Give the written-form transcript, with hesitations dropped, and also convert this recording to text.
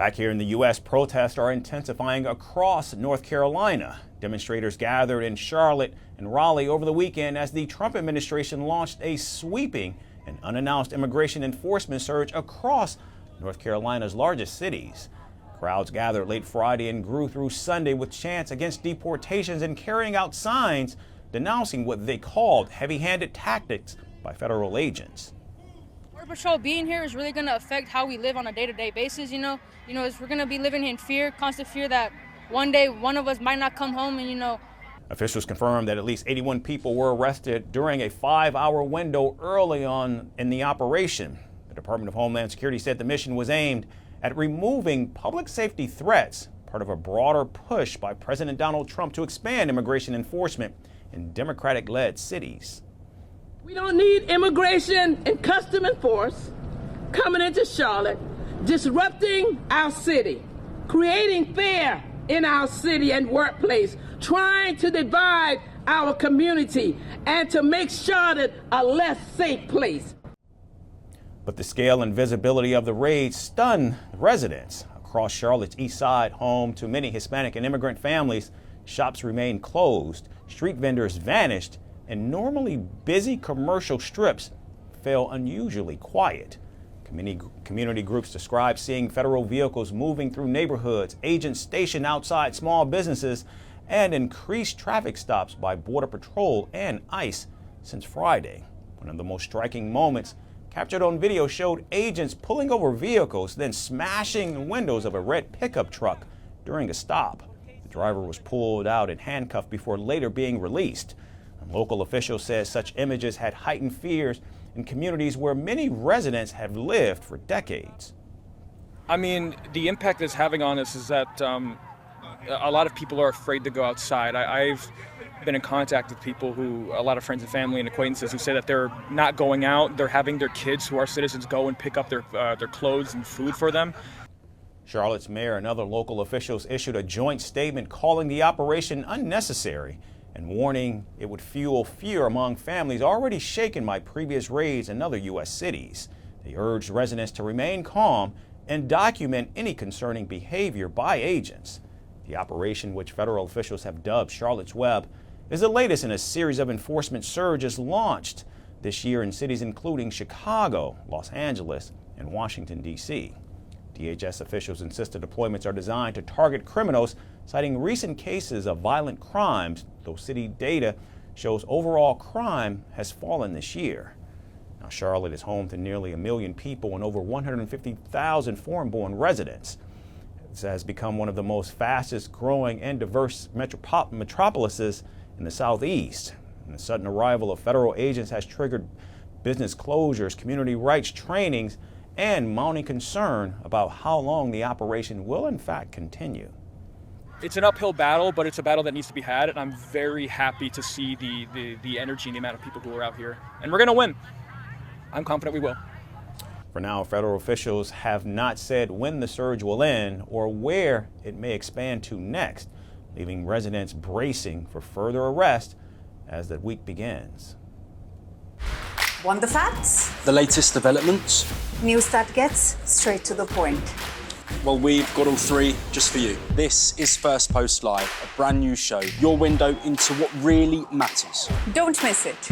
Back here in the U.S., protests are intensifying across North Carolina. Demonstrators gathered in Charlotte and Raleigh over the weekend as the Trump administration launched a sweeping and unannounced immigration enforcement surge across North Carolina's largest cities. Crowds gathered late Friday and grew through Sunday with chants against deportations and carrying out signs denouncing what they called heavy-handed tactics by federal agents. Border Patrol being here is really going to affect how we live on a day-to-day basis, we're going to be living in fear, constant fear that one day one of us might not come home and, Officials confirmed that at least 81 people were arrested during a 5-hour window early on in the operation. The Department of Homeland Security said the mission was aimed at removing public safety threats, part of a broader push by President Donald Trump to expand immigration enforcement in Democratic-led cities. We don't need immigration and custom enforcement coming into Charlotte, disrupting our city, creating fear in our city and workplace, trying to divide our community and to make Charlotte a less safe place. But the scale and visibility of the raid stunned residents. Across Charlotte's east side, home to many Hispanic and immigrant families, shops remained closed, street vendors vanished, and normally busy commercial strips fell unusually quiet. Community groups describe seeing federal vehicles moving through neighborhoods, agents stationed outside small businesses, and increased traffic stops by Border Patrol and ICE since Friday. One of the most striking moments captured on video showed agents pulling over vehicles, then smashing the windows of a red pickup truck during a stop. The driver was pulled out and handcuffed before later being released. And local officials said such images had heightened fears in communities where many residents have lived for decades. I mean, the impact it's having on us is that a lot of people are afraid to go outside. I've been in contact with people a lot of friends and family and acquaintances who say that they're not going out. They're having their kids who are citizens go and pick up their clothes and food for them. Charlotte's mayor and other local officials issued a joint statement calling the operation unnecessary and warning it would fuel fear among families already shaken by previous raids in other U.S. cities. They urged residents to remain calm and document any concerning behavior by agents. The operation, which federal officials have dubbed Charlotte's Web, is the latest in a series of enforcement surges launched this year in cities including Chicago, Los Angeles, and Washington, D.C. DHS officials insist the deployments are designed to target criminals, citing recent cases of violent crimes, though city data shows overall crime has fallen this year. Now, Charlotte is home to nearly 1 million people and over 150,000 foreign-born residents. It has become one of the most fastest growing and diverse metropolises in the Southeast. And the sudden arrival of federal agents has triggered business closures, community rights trainings, and mounting concern about how long the operation will in fact continue. It's an uphill battle, but it's a battle that needs to be had, and I'm very happy to see the energy and the amount of people who are out here. And we're going to win. I'm confident we will. For now, federal officials have not said when the surge will end or where it may expand to next, leaving residents bracing for further arrest as the week begins. Want the facts? The latest developments? News that gets straight to the point. Well, we've got all three just for you. This is Firstpost Live, a brand new show, your window into what really matters. Don't miss it.